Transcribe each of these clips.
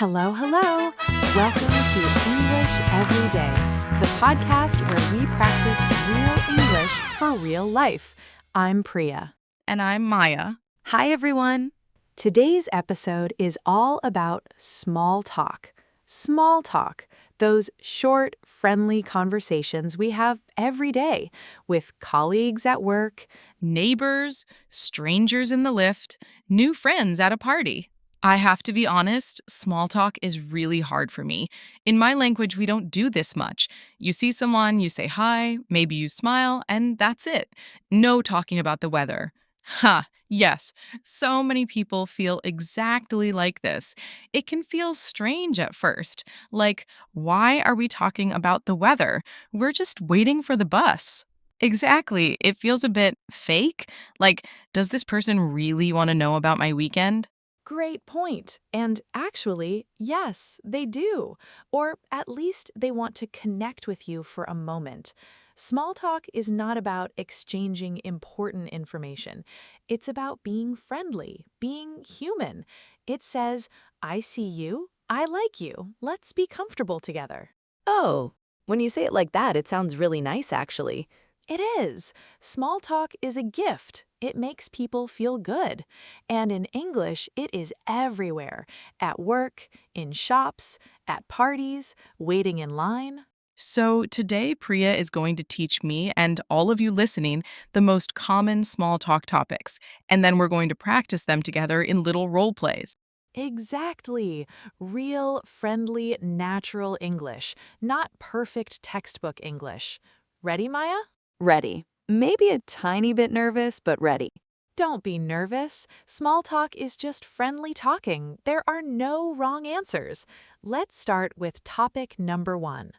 Hello, hello. Welcome to English Every Day, the podcast where we practice real English for real life. I'm Priya. And I'm Maya. Hi, everyone. Today's episode is all about small talk. Small talk, those short, friendly conversations we have every day with colleagues at work, Neighbors, strangers in the lift, new friends at a party. I have to be honest, small talk is really hard for me. In my language, we don't do this much. You see someone, you say hi, maybe you smile, and that's it. No talking about the weather. Ha, yes, so many people feel exactly like this. It can feel strange at first. Like, why are we talking about the weather? We're just waiting for the bus. Exactly. It feels a bit fake. Like, does this person really want to know about my weekend? Great point. And actually, yes, they do. Or at least they want to connect with you for a moment. Small talk is not about exchanging important information. It's about being friendly, being human. It says, I see you, I like you, let's be comfortable together. Oh, when you say it like that, it sounds really nice, actually. It is. Small talk is a gift. It makes people feel good. And in English, it is everywhere. At work, in shops, at parties, waiting in line. So, today, Priya is going to teach me and all of you listening the most common small talk topics, and then we're going to practice them together in little role plays. Exactly. Real, friendly, natural English, not perfect textbook English. Ready, Maya? Ready. Maybe a tiny bit nervous, but ready. Don't be nervous. Small talk is just friendly talking. There are no wrong answers. Let's start with topic number one.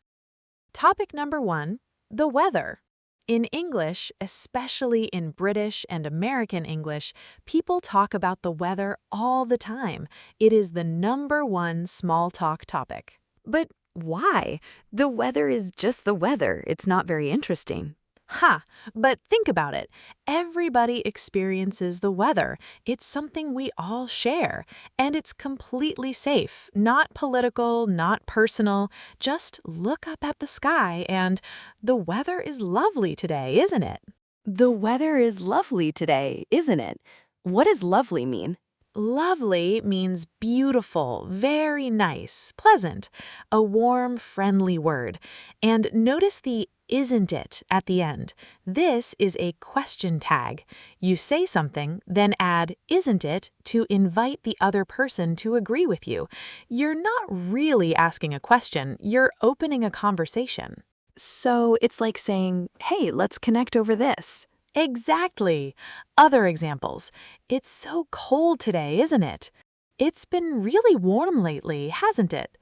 Topic number one, the weather. In English, especially in British and American English, people talk about the weather all the time. It is the number one small talk topic. But why? The weather is just the weather. It's not very interesting. Ha! But think about it. Everybody experiences the weather. It's something we all share. And it's completely safe, not political, not personal. Just look up at the sky and the weather is lovely today, isn't it? The weather is lovely today, isn't it? What does lovely mean? Lovely means beautiful, very nice, pleasant, a warm, friendly word. And notice the isn't it at the end. This is a question tag. You say something, then add isn't it to invite the other person to agree with you. You're not really asking a question, you're opening a conversation. So it's like saying, hey, let's connect over this. Exactly. Other examples. It's so cold today, isn't it? It's been really warm lately, hasn't it?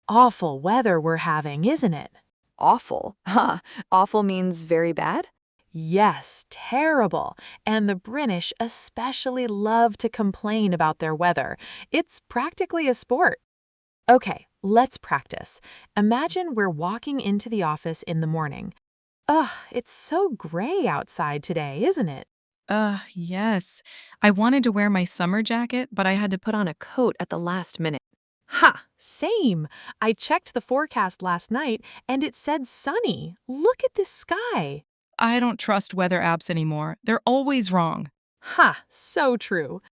Awful weather we're having, isn't it? Awful. Huh. Awful means very bad? Yes, terrible. And the British especially love to complain about their weather. It's practically a sport. Okay, let's practice. Imagine we're walking into the office in the morning. Ugh, it's so gray outside today, isn't it? Yes. I wanted to wear my summer jacket, but I had to Put on a coat at the last minute. Ha! Same. I checked the forecast last night and it said sunny. Look at this sky. I don't trust weather apps anymore. They're always wrong. Ha! So true.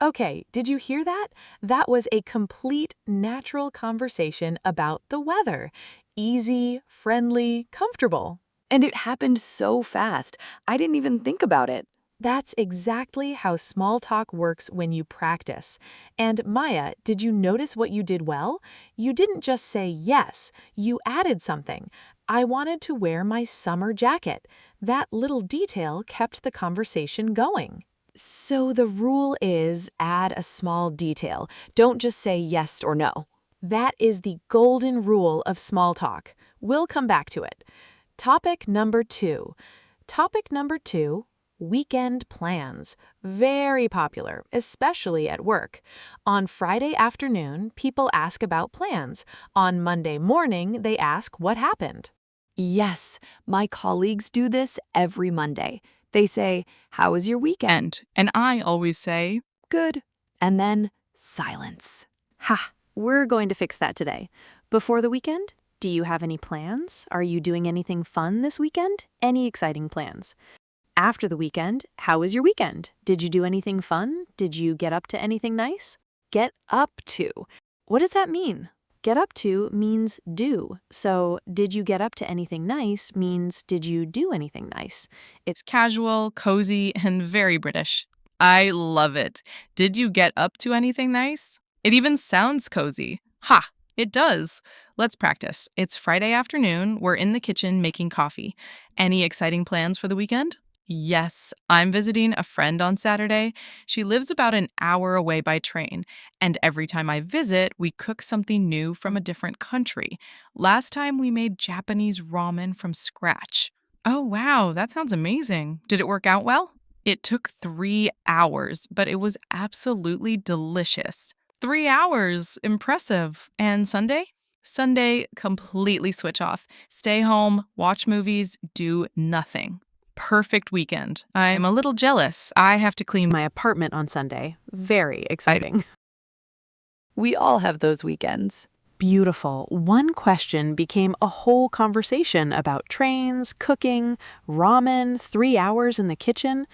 Okay, did you hear that? That was a complete natural conversation about the weather. Easy, friendly, comfortable. And it happened so fast. I didn't even think about it. That's exactly how small talk works when you practice. And Maya, did you notice what you did well? You didn't just say yes, you added something. I wanted to wear my summer jacket. That little detail kept the conversation going. So the rule is add a small detail. Don't just say yes or no. That is the golden rule of small talk. We'll come back to it. Topic number two. Topic number two, weekend plans. Very popular, especially at work. On Friday afternoon, people ask about plans. On Monday morning, they ask what happened. Yes, my colleagues do this every Monday. They say, how was your weekend? And I always say, Good. And then silence. Ha! We're going to fix that today. Before the weekend, do you have any plans? Are you doing anything fun this weekend? Any exciting plans? After the weekend, how was your weekend? Did you do anything fun? Did you get up to anything nice? Get up to. What does that mean? Get up to means do. So, did you get up to anything nice means did you do anything nice? It's casual, cozy, and very British. I love it. Did you get up to anything nice? It even sounds cozy. Ha! It does. Let's practice. It's Friday afternoon. We're in the kitchen making coffee. Any exciting plans for the weekend? Yes, I'm visiting a friend on Saturday. She lives about an hour away by train, and every time I visit, we cook something new from a different country. Last time we made Japanese ramen from scratch. Oh, wow, that sounds amazing. Did it work out well? It took 3 hours, but it was absolutely delicious. 3 hours, impressive. And Sunday? Sunday, completely switch off. Stay home, watch movies, do nothing. Perfect weekend. I'm a little jealous. I have to clean My apartment on Sunday. Very exciting. We all have those weekends. Beautiful. One question became a whole conversation about trains, cooking, ramen, 3 hours in the kitchen.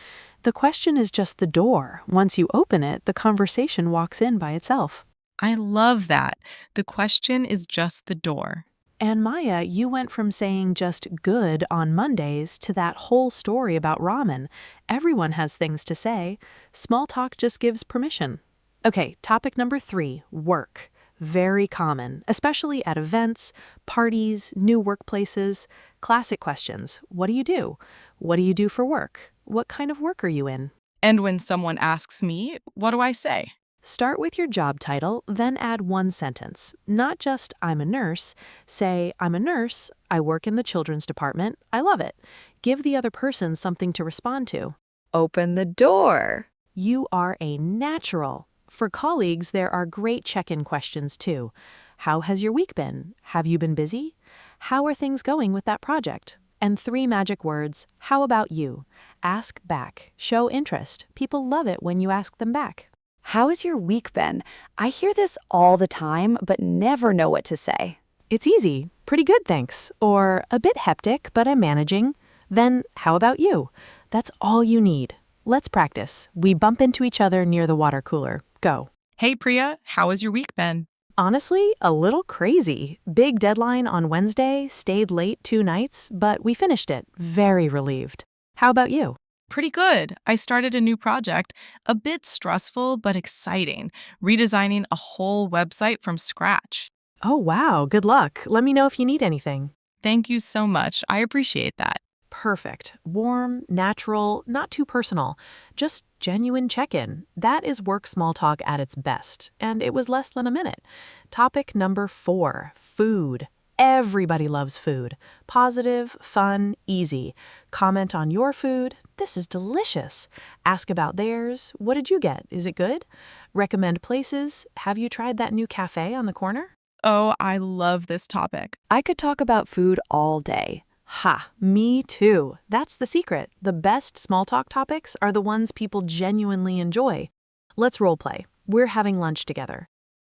The question is just the door. Once you open it, the conversation walks in by itself. I love that. The question is just the door. And Maya, you went from saying just good on Mondays to that whole story about ramen. Everyone has things to say. Small talk just gives permission. Okay, topic number 3, work. Very common, especially at events, parties, new workplaces. Classic questions. What do you do? What do you do for work? What kind of work are you in? And when someone asks me, what do I say? Start with your job title, then add one sentence. Not just, I'm a nurse. Say, I'm a nurse, I work in the children's department, I love it. Give the other person something to respond to. Open the door. You are a natural. For colleagues, there are great check-in questions too. How has your week been? Have you been busy? How are things going with that project? And 3 magic words, how about you? Ask back. Show interest. People love it when you ask them back. How has your week been? I hear this all the time, but never know what to say. It's easy. Pretty good, thanks. Or a bit hectic, but I'm managing. Then, how about you? That's all you need. Let's practice. We bump into each other near the water cooler. Go. Hey, Priya, how has your week been? Honestly, a little crazy. Big deadline on Wednesday, stayed late 2 nights, but we finished it. Very relieved. How about you? Pretty good. I started a new project, a bit stressful but exciting, redesigning a whole website from scratch. Oh, wow. Good luck. Let me know if you need anything. Thank you so much. I appreciate that. Perfect. Warm, natural, not too personal. Just genuine check-in. That is work small talk at its best. And it was less than a minute. Topic number 4, food. Everybody loves food. Positive, fun, easy. Comment on your food. This is delicious. Ask about theirs. What did you get? Is it good? Recommend places. Have you tried that new cafe on the corner? Oh, I love this topic. I could talk about food all day. Ha, me too. That's the secret. The best small talk topics are the ones people genuinely enjoy. Let's role play. We're having lunch together.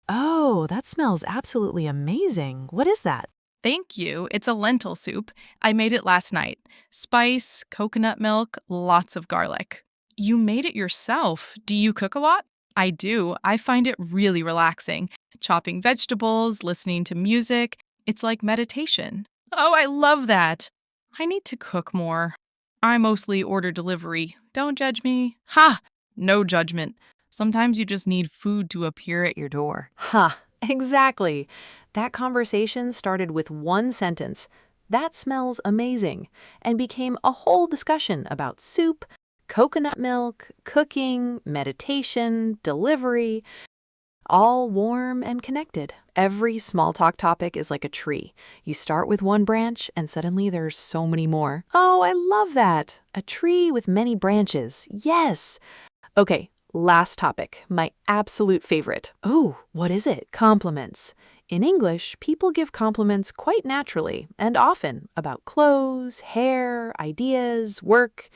Oh, that smells absolutely amazing. What is that? Thank you. It's a lentil soup. I made it last night. Spice, coconut milk, lots of garlic. You made it yourself. Do you cook a lot? I do. I find it really relaxing. Chopping vegetables, listening to music. It's like meditation. Oh, I love that. I need to cook more. I mostly order delivery. Don't judge me. Ha! No judgment. Sometimes you just need food to appear at your door. Ha, exactly. That conversation started with one sentence. That smells amazing, and became a whole discussion about soup, coconut milk, cooking, meditation, delivery, all warm and connected. Every small talk topic is like a tree. You start with one branch, and suddenly there's so many more. Oh, I love that. A tree with many branches. Yes. Okay, last topic, my absolute favorite. Oh, what is it? Compliments. In English, people give compliments quite naturally and often about clothes, hair, ideas, work.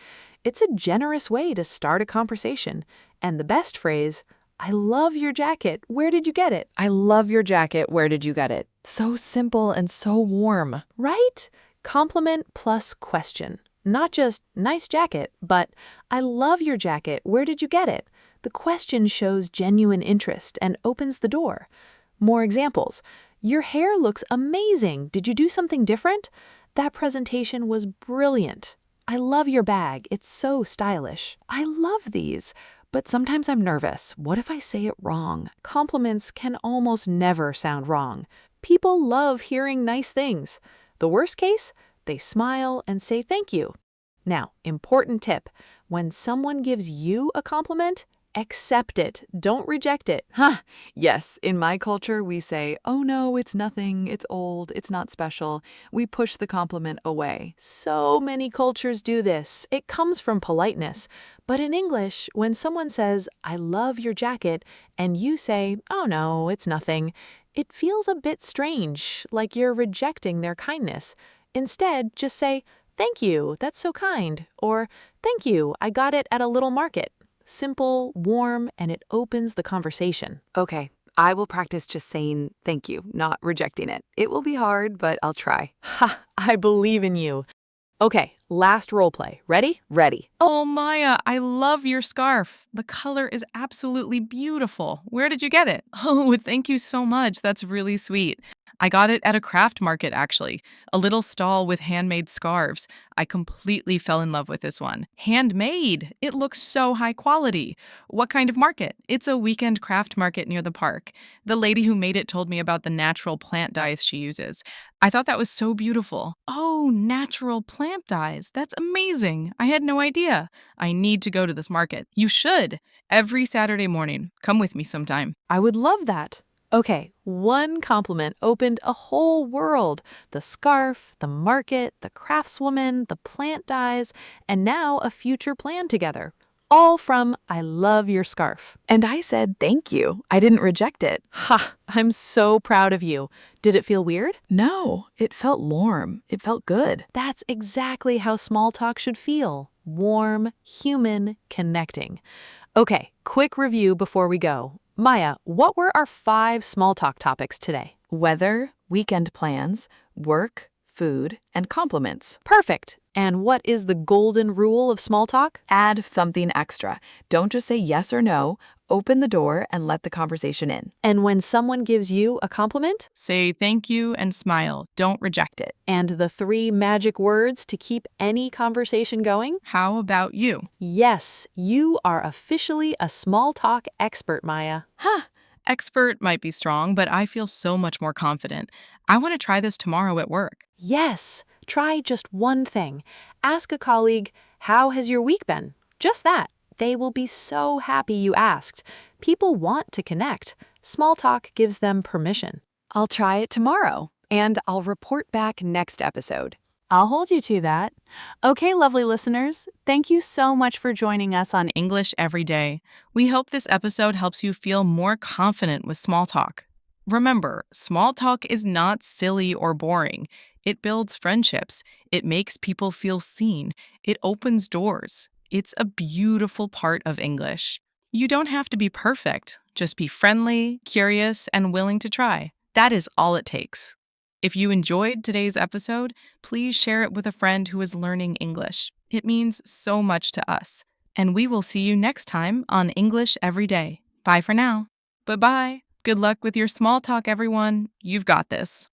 It's a generous way to start a conversation. And the best phrase, I love your jacket. Where did you get it? I love your jacket. Where did you get it? So simple and so warm. Right? Compliment plus question. Not just nice jacket, but I love your jacket. Where did you get it? The question shows genuine interest and opens the door. More examples. Your hair looks amazing. Did you do something different? That presentation was brilliant. I love your bag. It's so stylish. I love these, but sometimes I'm nervous. What if I say it wrong? Compliments can almost never sound wrong. People love hearing nice things. The worst case, they smile and say thank you. Now, important tip. When someone gives you a compliment, accept it. Don't reject it. Yes, in my culture, we say, oh no, it's nothing, it's old, it's not special. We push the compliment away. So many cultures do this. It comes from politeness. But in English, when someone says, I love your jacket, and you say, oh no, it's nothing, it feels a bit strange, like you're rejecting their kindness. Instead, just say, thank you, that's so kind, or thank you, I got it at a little market. Simple, warm, and it opens the conversation. Okay, I will practice just saying thank you, not rejecting it. It will be hard, but I'll try. Ha, I believe in you. Okay, last role play. Ready? Ready. Oh, Maya, I love your scarf. The color is absolutely beautiful. Where did you get it? Oh, thank you so much. That's really sweet. I got it at a craft market, actually, a little stall with handmade scarves. I completely fell in love with this one. Handmade! It looks so high quality. What kind of market? It's a weekend craft market near the park. The lady who made it told me about the natural plant dyes she uses. I thought that was so beautiful. Oh, natural plant dyes. That's amazing. I had no idea. I need to go to this market. You should. Every Saturday morning. Come with me sometime. I would love that. Okay, one compliment opened a whole world. The scarf, the market, the craftswoman, the plant dyes, and now a future plan together. All from I love your scarf. And I said thank you. I didn't reject it. Ha! I'm so proud of you. Did it feel weird? No, it felt warm. It felt good. That's exactly how small talk should feel. Warm, human, connecting. Okay, quick review before we go. Maya, what were our 5 small talk topics today? Weather, weekend plans, work, food, and compliments. Perfect. And what is the golden rule of small talk? Add something extra. Don't just say yes or no. Open the door and let the conversation in. And when someone gives you a compliment? Say thank you and smile. Don't reject it. And the 3 magic words to keep any conversation going? How about you? Yes, you are officially a small talk expert, Maya. Expert might be strong, but I feel so much more confident. I want to try this tomorrow at work. Yes, try just one thing. Ask a colleague, how has your week been? Just that. They will be so happy you asked. People want to connect. Small talk gives them permission. I'll try it tomorrow, and I'll report back next episode. I'll hold you to that. Okay, lovely listeners, thank you so much for joining us on English every day. We hope this episode helps you feel more confident with small talk. Remember, small talk is not silly or boring. It builds friendships. It makes people feel seen. It opens doors. It's a beautiful part of English. You don't have to be perfect. Just be friendly, curious, and willing to try. That is all it takes. If you enjoyed today's episode, please share it with a friend who is learning English. It means so much to us. And we will see you next time on English Every Day. Bye for now. Bye-bye. Good luck with your small talk, everyone. You've got this.